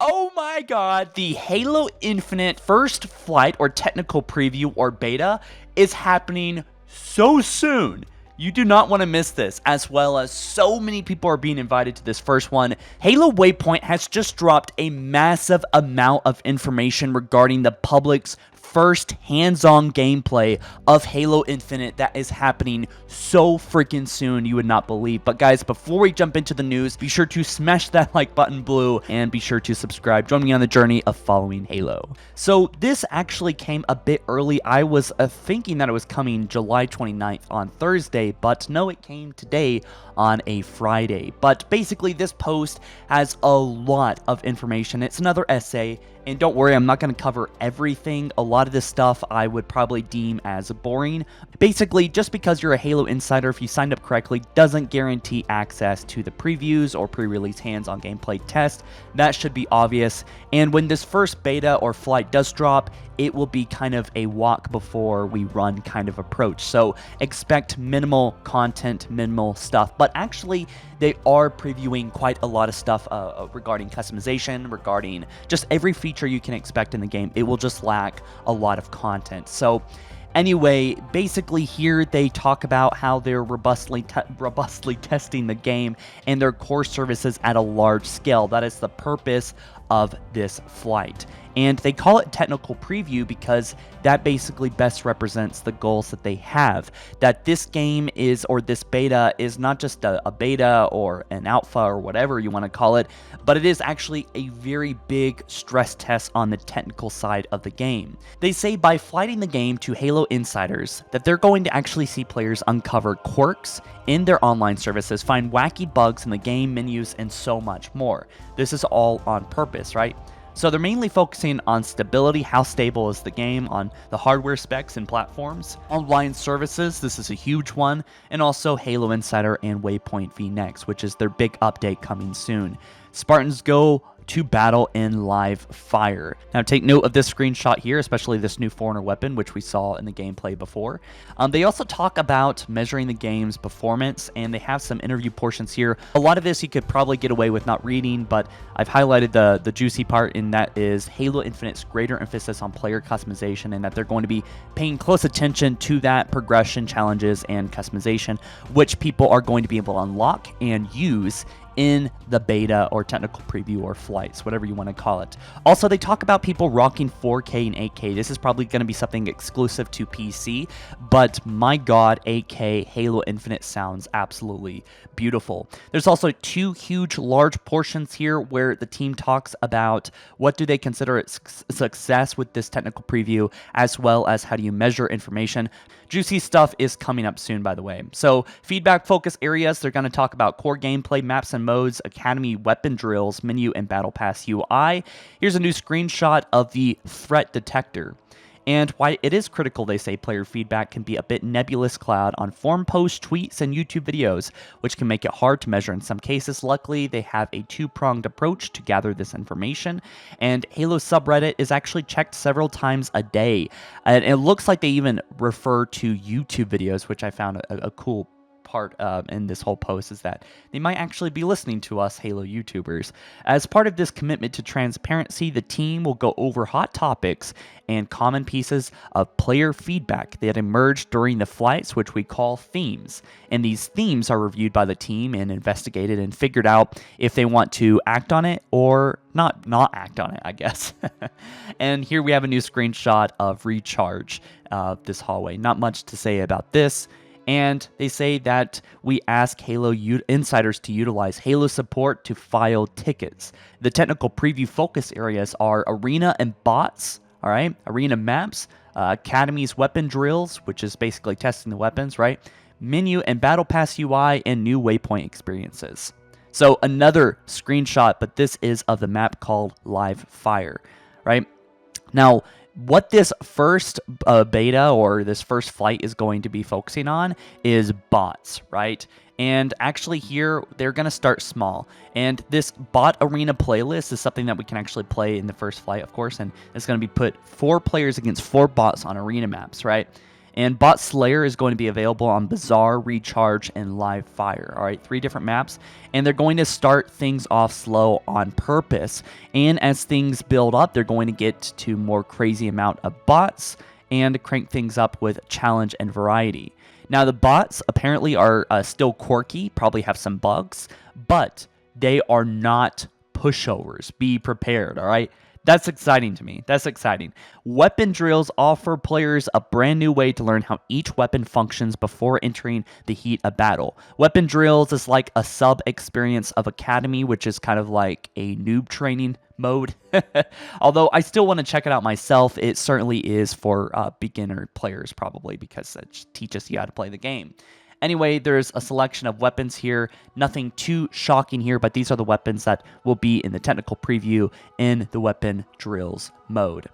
Oh my god, the Halo Infinite first flight or technical preview or beta is happening so soon. You do not want to miss this, as well as so many people are being invited to this first one. Halo Waypoint has just dropped a massive amount of information regarding the public's first hands-on gameplay of Halo Infinite that is happening so freaking soon you would not believe. But guys, before we jump into the news, be sure to smash that like button blue and be sure to subscribe. Join me on the journey of following Halo. So this actually came a bit early. I was thinking that it was coming July 29th on Thursday, but no, it came today on a Friday. But basically this post has a lot of information. It's another essay, and don't worry, I'm not going to cover everything. A lot of this stuff I would probably deem as boring. Basically, just because you're a Halo insider, if you signed up correctly, doesn't guarantee access to the previews or pre-release hands-on gameplay test. That should be obvious. And when this first beta or flight does drop, it will be kind of a walk before we run kind of approach. So expect minimal content, minimal stuff. But actually, they are previewing quite a lot of stuff regarding customization, regarding just every feature you can expect in the game. It will just lack a lot of content. So anyway, basically here they talk about how they're robustly testing the game and their core services at a large scale. That is the purpose of this flight. And they call it technical preview because that basically best represents the goals that they have. That this game is, or this beta is not just a beta or an alpha or whatever you want to call it, but it is actually a very big stress test on the technical side of the game. They say by flighting the game to Halo insiders that they're going to actually see players uncover quirks in their online services, find wacky bugs in the game menus, and so much more. This is all on purpose, right? So they're mainly focusing on stability, how stable is the game, on the hardware specs and platforms, online services, this is a huge one, and also Halo Insider and Waypoint VNext, which is their big update coming soon. Spartans go to battle in live fire. Now take note of this screenshot here, especially this new Foreigner weapon, which we saw in the gameplay before. They also talk about measuring the game's performance, and they have some interview portions here. A lot of this you could probably get away with not reading, but I've highlighted the juicy part, and that is Halo Infinite's greater emphasis on player customization, and that they're going to be paying close attention to that progression, challenges, and customization, which people are going to be able to unlock and use in the beta or technical preview or flights, whatever you want to call it. Also, they talk about people rocking 4K and 8K. This is probably going to be something exclusive to PC, but my god, 8K Halo Infinite sounds absolutely beautiful. There's also two huge, large portions here where the team talks about what do they consider success with this technical preview, as well as how do you measure information. Juicy stuff is coming up soon, by the way. So feedback focus areas, they're going to talk about core gameplay, maps and modes, academy weapon drills, menu, and battle pass UI. Here's a new screenshot of the threat detector. And why it is critical, they say, player feedback can be a bit nebulous cloud on forum posts, tweets, and YouTube videos, which can make it hard to measure in some cases. Luckily, they have a two-pronged approach to gather this information, and Halo subreddit is actually checked several times a day. And it looks like they even refer to YouTube videos, which I found a cool part in this whole post, is that they might actually be listening to us Halo YouTubers. As part of this commitment to transparency, the team will go over hot topics and common pieces of player feedback that emerged during the flights, which we call themes. And these themes are reviewed by the team and investigated and figured out if they want to act on it or not act on it, I guess. And here we have a new screenshot of Recharge, this hallway. Not much to say about this. And they say that we ask Halo insiders to utilize Halo support to file tickets. The technical preview focus areas are arena and bots, all right? Arena maps, Academy's weapon drills, which is basically testing the weapons, right? Menu and battle pass UI, and new waypoint experiences. So another screenshot, but this is of the map called Live Fire, right? Now, what this first beta or this first flight is going to be focusing on is bots, right? And actually here, they're going to start small. And this bot arena playlist is something that we can actually play in the first flight, of course. And it's going to be put 4 players against 4 bots on arena maps, right? And Bot Slayer is going to be available on Bazaar, Recharge, and Live Fire. All right, 3 different maps. And they're going to start things off slow on purpose. And as things build up, they're going to get to more crazy amount of bots and crank things up with challenge and variety. Now, the bots apparently are still quirky, probably have some bugs, but they are not pushovers. Be prepared, all right? That's exciting to me. That's exciting. Weapon drills offer players a brand new way to learn how each weapon functions before entering the heat of battle. Weapon drills is like a sub-experience of Academy, which is kind of like a noob training mode. Although I still want to check it out myself, it certainly is for beginner players probably, because it teaches you how to play the game. Anyway, there's a selection of weapons here. Nothing too shocking here, but these are the weapons that will be in the technical preview in the weapon drills mode.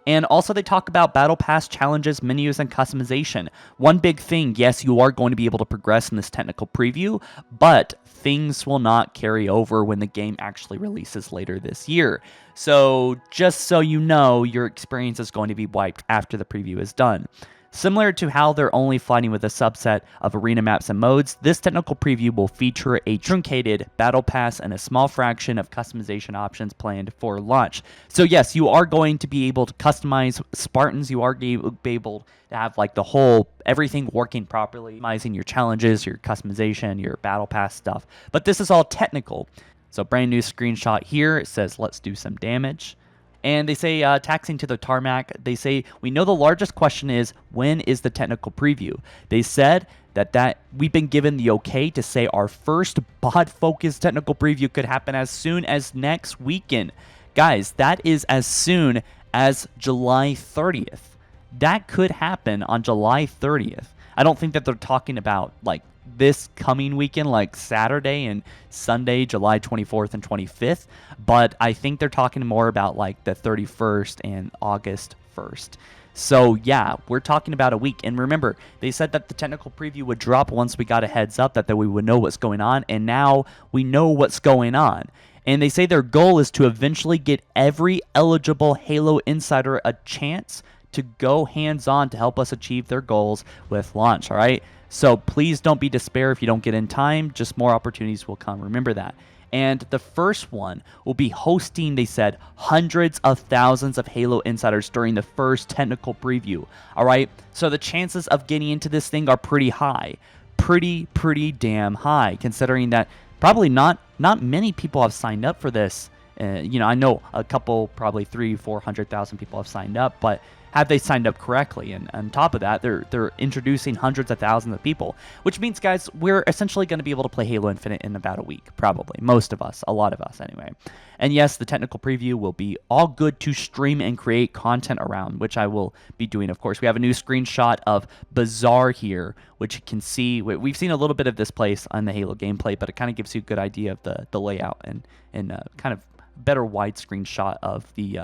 And also they talk about battle pass challenges, menus, and customization. One big thing, yes, you are going to be able to progress in this technical preview, but things will not carry over when the game actually releases later this year. So just so you know, your experience is going to be wiped after the preview is done. Similar to how they're only fighting with a subset of arena maps and modes, this technical preview will feature a truncated battle pass and a small fraction of customization options planned for launch. So yes, you are going to be able to customize Spartans. You are going to be able to have like the whole everything working properly, customizing your challenges, your customization, your battle pass stuff. But this is all technical. So brand new screenshot here. It says, let's do some damage. And they say, taxing to the tarmac, they say, we know the largest question is, when is the technical preview? They said that we've been given the okay to say our first bot-focused technical preview could happen as soon as next weekend. Guys, that is as soon as July 30th. That could happen on July 30th. I don't think that they're talking about, like, this coming weekend, like Saturday and Sunday, July 24th and 25th, but I think they're talking more about like the 31st and August 1st. So yeah, we're talking about a week. And remember, they said that the technical preview would drop once we got a heads up that we would know what's going on, and now we know what's going on. And they say their goal is to eventually get every eligible Halo Insider a chance to go hands-on to help us achieve their goals with launch, all right? So please don't be despair if you don't get in time. Just more opportunities will come. Remember that. And the first one will be hosting, they said, hundreds of thousands of Halo Insiders during the first technical preview. All right? So the chances of getting into this thing are pretty high. Pretty damn high, considering that probably not many people have signed up for this. You know, I know a couple, probably 300,000-400,000 people have signed up, but have they signed up correctly? And on top of that, they're introducing hundreds of thousands of people, which means, guys, we're essentially going to be able to play Halo Infinite in about a week, probably. Most of us, a lot of us anyway. And yes, the technical preview will be all good to stream and create content around, which I will be doing, of course. We have a new screenshot of BAZAAR here, which you can see. We've seen a little bit of this place on the Halo gameplay, but it kind of gives you a good idea of the layout and kind of better widescreen shot of the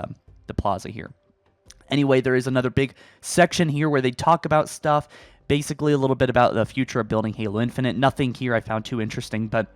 plaza here. Anyway, there is another big section here where they talk about stuff, basically a little bit about the future of building Halo Infinite. Nothing here I found too interesting, but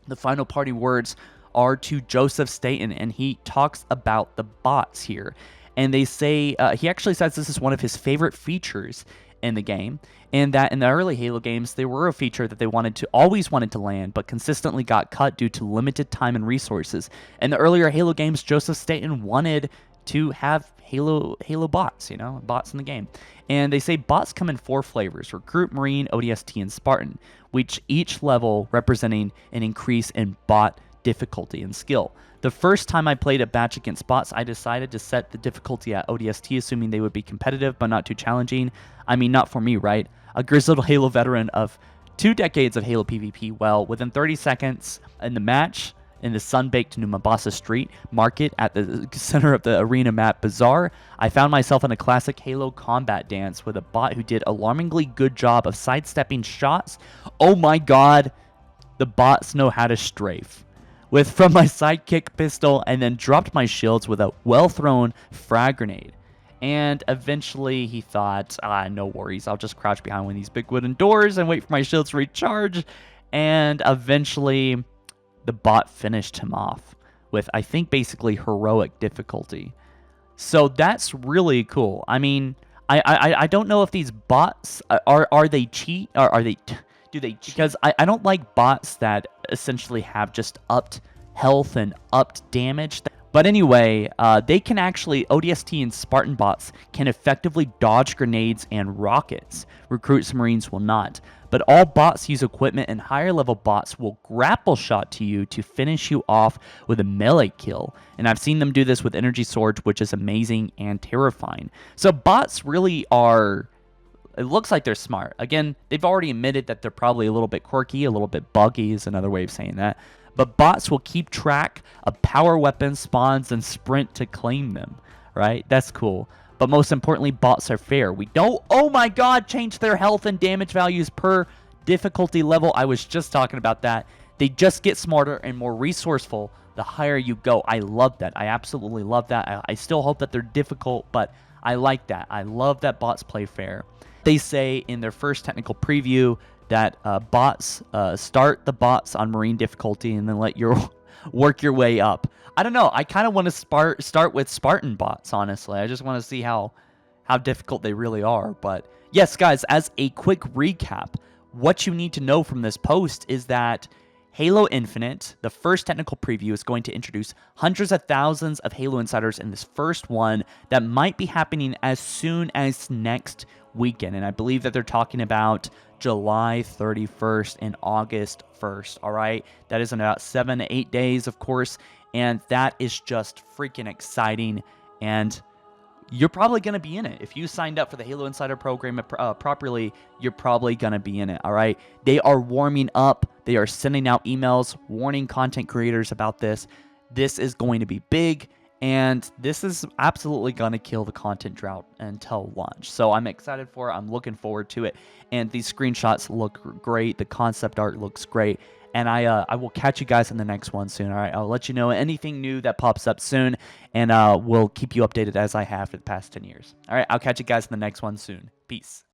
the final party words are to Joseph Staten, and he talks about the bots here. And they say, he actually says this is one of his favorite features in the game, and that in the early Halo games, they were a feature that they always wanted to land, but consistently got cut due to limited time and resources. In the earlier Halo games, Joseph Staten wanted to have Halo bots, bots in the game. And they say bots come in 4 flavors: Recruit, Marine, ODST, and Spartan, which each level representing an increase in bot difficulty and skill. The first time I played a batch against bots, I decided to set the difficulty at ODST, assuming they would be competitive but not too challenging. I mean, not for me, right? A grizzled Halo veteran of 2 decades of Halo PvP. Well, within 30 seconds in the match, in the sun-baked New Mombasa Street Market at the center of the arena map BAZAAR, I found myself in a classic Halo combat dance with a bot who did alarmingly good job of sidestepping shots. Oh my god, the bots know how to strafe. From my sidekick pistol, and then dropped my shields with a well-thrown frag grenade. And eventually he thought, no worries, I'll just crouch behind one of these big wooden doors and wait for my shields to recharge. And eventually the bot finished him off with, I think, basically heroic difficulty. So that's really cool. I mean, I don't know if these bots are they cheat, or are they do they cheat? Because I don't like bots that essentially have just upped health and upped damage. But anyway, they can actually, ODST and Spartan bots can effectively dodge grenades and rockets. Recruits Marines will not. But all bots use equipment, and higher level bots will grapple shot to you to finish you off with a melee kill. And I've seen them do this with energy swords, which is amazing and terrifying. So bots really are, it looks like they're smart. Again, they've already admitted that they're probably a little bit quirky, a little bit buggy is another way of saying that. But bots will keep track of power weapons, spawns, and sprint to claim them, right? That's cool. But most importantly, bots are fair. We don't, oh my god, change their health and damage values per difficulty level. I was just talking about that. They just get smarter and more resourceful the higher you go. I love that. I absolutely love that. I still hope that they're difficult, but I like that. I love that bots play fair. They say in their first technical preview that bots, start the bots on Marine difficulty and then let your work your way up. I don't know. I kind of want to start with Spartan bots, honestly. I just want to see how difficult they really are. But yes, guys, as a quick recap, what you need to know from this post is that Halo Infinite, the first technical preview, is going to introduce hundreds of thousands of Halo Insiders in this first one that might be happening as soon as next weekend. And I believe that they're talking about July 31st and August 1st, all right? That is in about 7 to 8 days, of course, and that is just freaking exciting, and you're probably going to be in it. If you signed up for the Halo Insider program properly, you're probably going to be in it, all right? They are warming up. They are sending out emails, warning content creators about this. This is going to be big, and this is absolutely going to kill the content drought until launch. So I'm excited for it. I'm looking forward to it. And these screenshots look great. The concept art looks great. And I will catch you guys in the next one soon. All right, I'll let you know anything new that pops up soon, and we'll keep you updated as I have for the past 10 years. All right, I'll catch you guys in the next one soon. Peace.